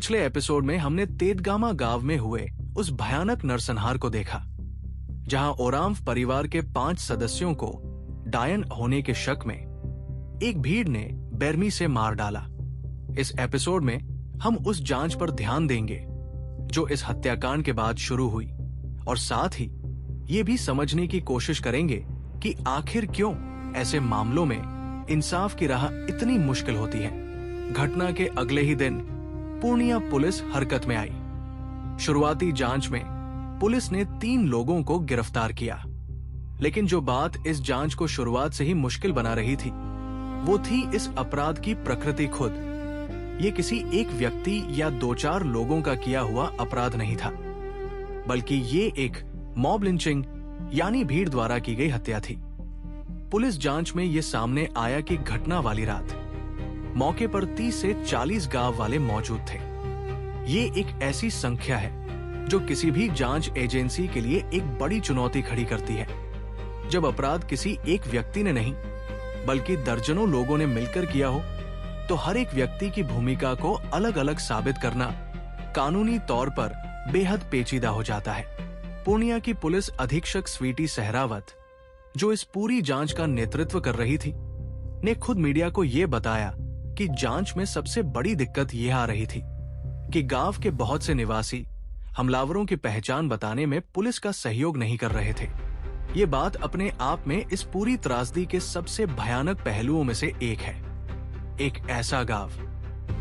पिछले एपिसोड में हमने तेदगामा गांव में हुए उस भयानक नरसंहार को देखा, जहां ओरांव परिवार के 5 सदस्यों को डायन होने के शक में एक भीड़ ने बेरमी से मार डाला। इस एपिसोड में हम उस जांच पर ध्यान देंगे जो इस हत्याकांड के बाद शुरू हुई, और साथ ही ये भी समझने की कोशिश करेंगे कि आखिर क्यों ऐसे मामलों में इंसाफ की राह इतनी मुश्किल होती है। घटना के अगले ही दिन पूर्णिया पुलिस हरकत में आई। शुरुआती जांच में पुलिस ने 3 लोगों को गिरफ्तार किया, लेकिन जो बात इस जांच को शुरुआत से ही मुश्किल बना रही थी वो थी इस अपराध की प्रकृति खुद। ये किसी एक व्यक्ति या 2-4 लोगों का किया हुआ अपराध नहीं था, बल्कि ये एक मॉब लिंचिंग यानी भीड़ द्वारा की गई हत्या थी। पुलिस जांच में ये सामने आया कि घटना वाली रात मौके पर 30 से 40 गांव वाले मौजूद थे। ये एक ऐसी संख्या है जो किसी भी जांच एजेंसी के लिए एक बड़ी चुनौती खड़ी करती है। जब अपराध किसी एक व्यक्ति ने नहीं बल्कि दर्जनों लोगों ने मिलकर किया हो, तो हर एक व्यक्ति की भूमिका को अलग अलग साबित करना कानूनी तौर पर बेहद पेचीदा हो जाता है। पूर्णिया की पुलिस अधीक्षक स्वीटी सहरावत, जो इस पूरी जांच का नेतृत्व कर रही थी, ने खुद मीडिया को यह बताया कि जांच में सबसे बड़ी दिक्कत यह आ रही थी कि गांव के बहुत से निवासी हमलावरों की पहचान बताने में पुलिस का सहयोग नहीं कर रहे थे। ये बात अपने आप में इस पूरी त्रासदी के सबसे भयानक पहलुओं में से एक है। एक ऐसा गांव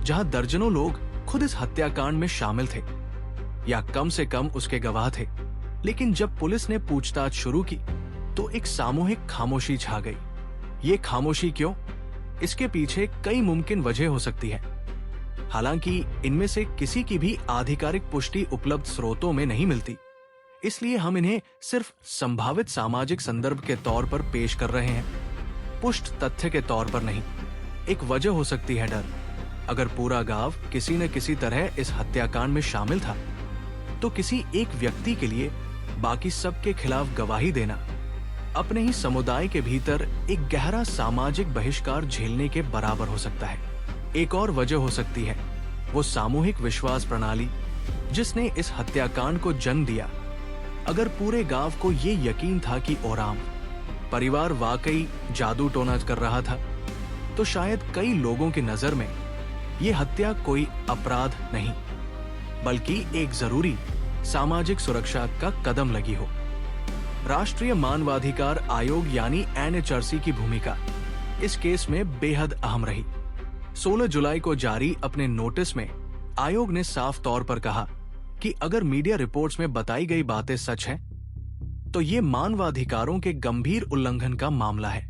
जहां दर्जनों लोग खुद इस हत्याकांड में शामिल थे या कम से कम उसके गवाह थे, लेकिन जब पुलिस ने पूछताछ शुरू की तो एक सामूहिक खामोशी छा गई। ये खामोशी क्यों? इसके पीछे कई मुमकिन वजह हो सकती है। हालांकि इनमें से किसी की भी आधिकारिक पुष्टि उपलब्ध स्रोतों में नहीं मिलती, इसलिए हम इन्हें सिर्फ संभावित सामाजिक संदर्भ के तौर पर पेश कर रहे हैं, पुष्ट तथ्य के तौर पर नहीं। एक वजह हो सकती है डर। अगर पूरा गांव किसी न किसी तरह इस हत्याकांड में शामिल था, तो किसी एक व्यक्ति के लिए बाकी सबके खिलाफ गवाही देना अपने ही समुदाय के भीतर एक गहरा सामाजिक बहिष्कार झेलने के बराबर हो सकता है। एक और वजह हो सकती है वो सामूहिक विश्वास प्रणाली जिसने इस हत्याकांड को जन्म दिया। अगर पूरे गांव को ये यकीन था कि ओरांव परिवार वाकई जादू टोना कर रहा था, तो शायद कई लोगों की नजर में ये हत्या कोई अपराध नहीं बल्कि एक जरूरी सामाजिक सुरक्षा का कदम लगी हो। राष्ट्रीय मानवाधिकार आयोग यानी एनएचआरसी की भूमिका इस केस में बेहद अहम रही। 16 जुलाई को जारी अपने नोटिस में आयोग ने साफ तौर पर कहा कि अगर मीडिया रिपोर्ट्स में बताई गई बातें सच हैं, तो ये मानवाधिकारों के गंभीर उल्लंघन का मामला है।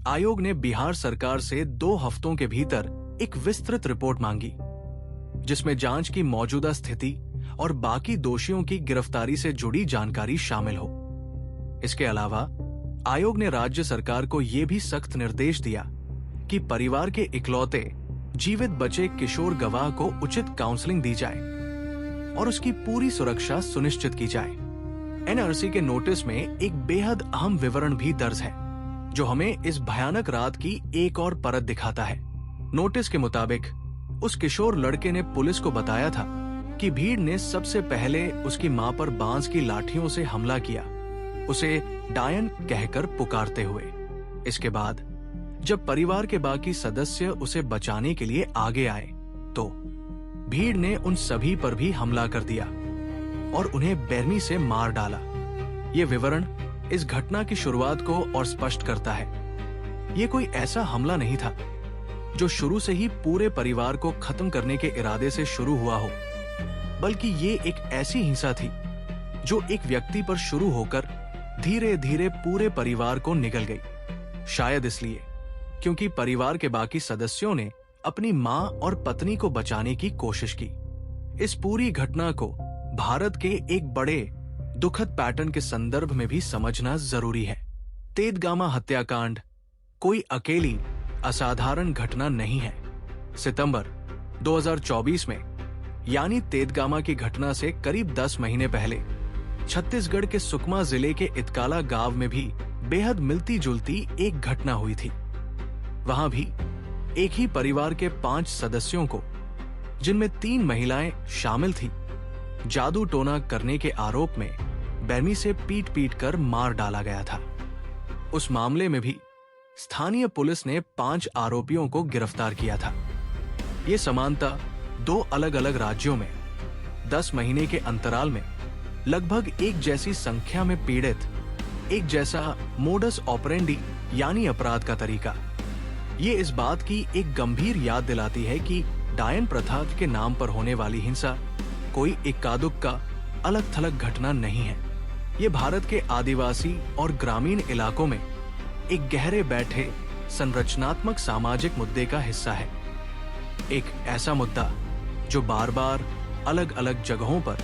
आयोग ने बिहार सरकार से 2 हफ्तों के भीतर एक विस्तृत रिपोर्ट मांगी, जिसमें जांच की मौजूदा स्थिति और बाकी दोषियों की गिरफ्तारी से जुड़ी जानकारी शामिल हो। इसके अलावा आयोग ने राज्य सरकार को यह भी सख्त निर्देश दिया कि परिवार के इकलौते जीवित बचे किशोर गवाह को उचित काउंसलिंग दी जाए और उसकी पूरी सुरक्षा सुनिश्चित की जाए। एनआरसी के नोटिस में एक बेहद अहम विवरण भी दर्ज है, जो हमें इस भयानक रात की एक और परत दिखाता है। नोटिस के मुताबिक उस किशोर लड़के ने पुलिस को बताया था कि भीड़ ने सबसे पहले उसकी मां पर बांस की लाठियों से हमला किया, उसे डायन कहकर पुकारते हुए। इसके बाद जब परिवार के बाकी सदस्य उसे बचाने के लिए आगे आए, तो भीड़ ने उन सभी पर भी हमला कर दिया और उन्हें बेरमी से मार डाला। ये विवरण इस घटना की शुरुआत को और स्पष्ट करता है। ये कोई ऐसा हमला नहीं था जो शुरू से ही पूरे परिवार को खत्म करने के इरादे से शुरू हुआ हो, बल्कि ये एक ऐसी हिंसा थी जो एक व्यक्ति पर शुरू होकर धीरे धीरे पूरे परिवार को निगल गई। शायद इसलिए क्योंकि परिवार के बाकी सदस्यों ने अपनी मां और पत्नी को बचाने की कोशिश की। इस पूरी घटना को भारत के एक बड़े दुखद पैटर्न के संदर्भ में भी समझना जरूरी है। तेदगामा हत्याकांड कोई अकेली असाधारण घटना नहीं है। सितंबर 2024 में यानी तेदगामा की घटना से करीब 10 महीने पहले छत्तीसगढ़ के सुकमा जिले के इतकाला गांव में भी बेहद मिलती जुलती एक घटना हुई थी। वहां भी एक ही परिवार के 5 सदस्यों को जिनमें 3 महिलाएं शामिल थी, जादू टोना करने के आरोप में बैमी से पीट पीट कर मार डाला गया था। उस मामले में भी स्थानीय पुलिस ने 5 आरोपियों को गिरफ्तार किया था। ये समानता 2 अलग अलग राज्यों में 10 महीने के अंतराल में लगभग एक जैसी संख्या में पीड़ित, एक जैसा मोडस ऑपरेंडी यानी अपराध का तरीका, ये इस बात की एक गंभीर याद दिलाती है कि डायन प्रथा के नाम पर होने वाली हिंसा कोई इक्का दुक्का अलग थलग घटना नहीं है। ये भारत के आदिवासी और ग्रामीण इलाकों में एक गहरे बैठे संरचनात्मक सामाजिक मुद्दे का हिस्सा है। एक ऐसा मुद्दा जो बार बार अलग अलग जगहों पर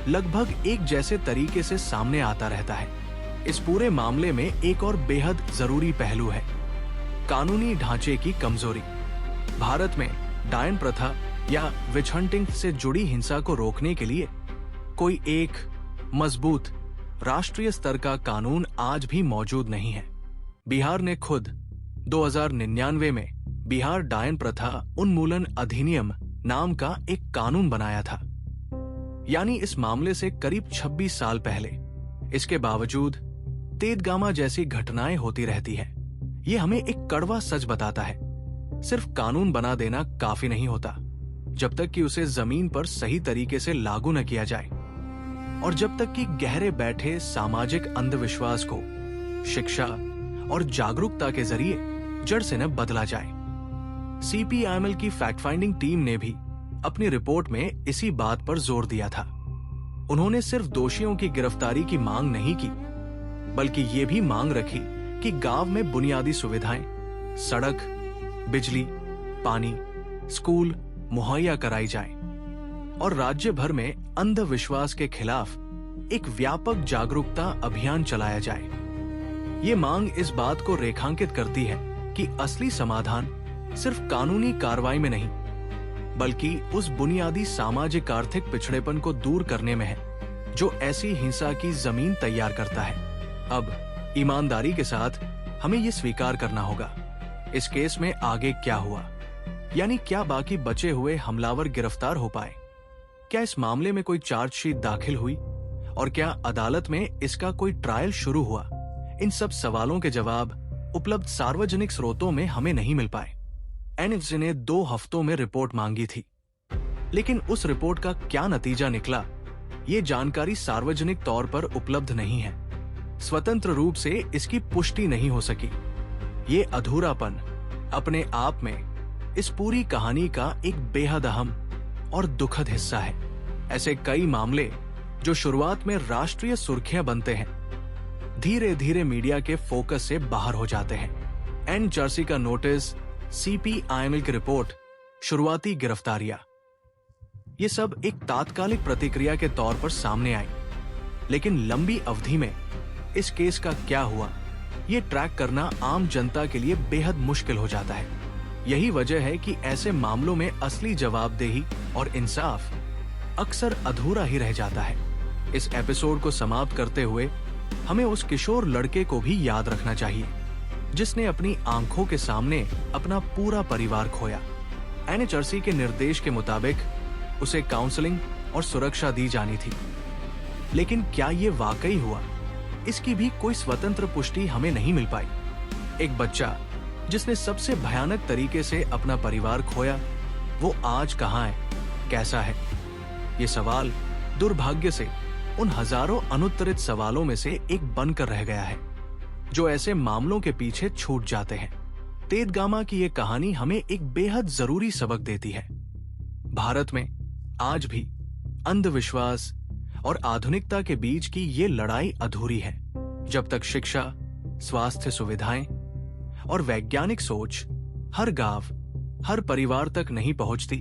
लगभग एक जैसे तरीके से सामने आता रहता है। इस पूरे मामले में एक और बेहद जरूरी पहलू है, कानूनी ढांचे की कमजोरी। भारत में डायन प्रथा या विच हंटिंग से जुड़ी हिंसा को रोकने के लिए कोई एक मजबूत राष्ट्रीय स्तर का कानून आज भी मौजूद नहीं है। बिहार ने खुद 2099 में बिहार डायन प्रथा उन्मूलन अधिनियम नाम का एक कानून बनाया था, यानी इस मामले से करीब 26 साल पहले। इसके बावजूद तेदगामा जैसी घटनाएं होती रहती है। ये हमें एक कड़वा सच बताता है, सिर्फ कानून बना देना काफी नहीं होता जब तक कि उसे जमीन पर सही तरीके से लागू न किया जाए, और जब तक कि गहरे बैठे सामाजिक अंधविश्वास को शिक्षा और जागरूकता के जरिए जड़ से न बदला जाए। CPIML की फैक्ट फाइंडिंग टीम ने भी अपनी रिपोर्ट में इसी बात पर जोर दिया था। उन्होंने सिर्फ दोषियों की गिरफ्तारी की मांग नहीं की, बल्कि ये भी मांग रखी कि गांव में बुनियादी सुविधाएं, सड़क, बिजली, पानी, स्कूल मुहैया कराई जाए और राज्य भर में अंधविश्वास के खिलाफ एक व्यापक जागरूकता अभियान चलाया जाए। ये मांग इस बात को रेखांकित करती है कि असली समाधान सिर्फ कानूनी कार्रवाई में नहीं, बल्कि उस बुनियादी सामाजिक आर्थिक पिछड़ेपन को दूर करने में है जो ऐसी हिंसा की जमीन तैयार करता है। अब ईमानदारी के साथ हमें ये स्वीकार करना होगा, इस केस में आगे क्या हुआ, यानी क्या बाकी बचे हुए हमलावर गिरफ्तार हो पाए, क्या इस मामले में कोई चार्जशीट दाखिल हुई और क्या अदालत में इसका कोई ट्रायल शुरू हुआ। इन सब सवालों के जवाब उपलब्ध सार्वजनिक स्रोतों में हमें नहीं मिल पाए। NHC ने 2 हफ्तों में रिपोर्ट मांगी थी, लेकिन उस रिपोर्ट का क्या नतीजा निकला, ये जानकारी सार्वजनिक तौर पर उपलब्ध नहीं है। स्वतंत्र रूप से इसकी पुष्टि नहीं हो सकी। ये अधूरापन अपने आप में इस पूरी कहानी का एक बेहद अहम और दुखद हिस्सा है। ऐसे कई मामले जो शुरुआत में राष्ट्रीय सुर्खियां बनते हैं, धीरे धीरे मीडिया के फोकस से बाहर हो जाते हैं। NHRC का नोटिस, CPIML की रिपोर्ट, शुरुआती गिरफ्तारियां, ये सब एक तात्कालिक प्रतिक्रिया के तौर पर सामने आई, लेकिन लंबी अवधि में इस केस का क्या हुआ, ये ट्रैक करना आम जनता के लिए बेहद मुश्किल हो जाता है। यही वजह है कि ऐसे मामलों में असली जवाबदेही और इंसाफ अक्सर अधूरा ही रह जाता है। इस एपिसोड को समाप्त करते हुए हमें उस किशोर लड़के को भी याद रखना चाहिए जिसने अपनी आंखों के सामने अपना पूरा परिवार खोया। NHRC के निर्देश के मुताबिक उसे काउंसलिंग और सुरक्षा दी जानी थी, लेकिन क्या ये वाकई हुआ, इसकी भी कोई स्वतंत्र पुष्टि हमें नहीं मिल पाई। एक बच्चा जिसने सबसे भयानक तरीके से अपना परिवार खोया, वो आज कहाँ है, कैसा है? ये सवाल दुर्भाग्य से उन हजारों अनुत्तरित सवालों में से एक बनकर रह गया है जो ऐसे मामलों के पीछे छूट जाते हैं। तेदगामा की ये कहानी हमें एक बेहद जरूरी सबक देती है। भारत में आज भी अंधविश्वास और आधुनिकता के बीच की ये लड़ाई अधूरी है। जब तक शिक्षा, स्वास्थ्य सुविधाएं और वैज्ञानिक सोच हर गांव, हर परिवार तक नहीं पहुंचती,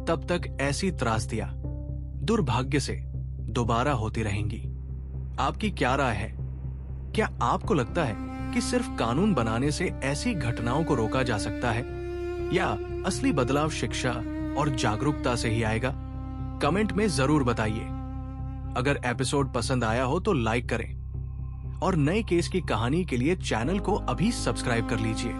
तब तक ऐसी त्रासदियां दुर्भाग्य से दोबारा होती रहेंगी। आपकी क्या राय है? क्या आपको लगता है कि सिर्फ कानून बनाने से ऐसी घटनाओं को रोका जा सकता है, या असली बदलाव शिक्षा और जागरूकता से ही आएगा? कमेंट में जरूर बताइए। अगर एपिसोड पसंद आया हो तो लाइक करें और नए केस की कहानी के लिए चैनल को अभी सब्सक्राइब कर लीजिए।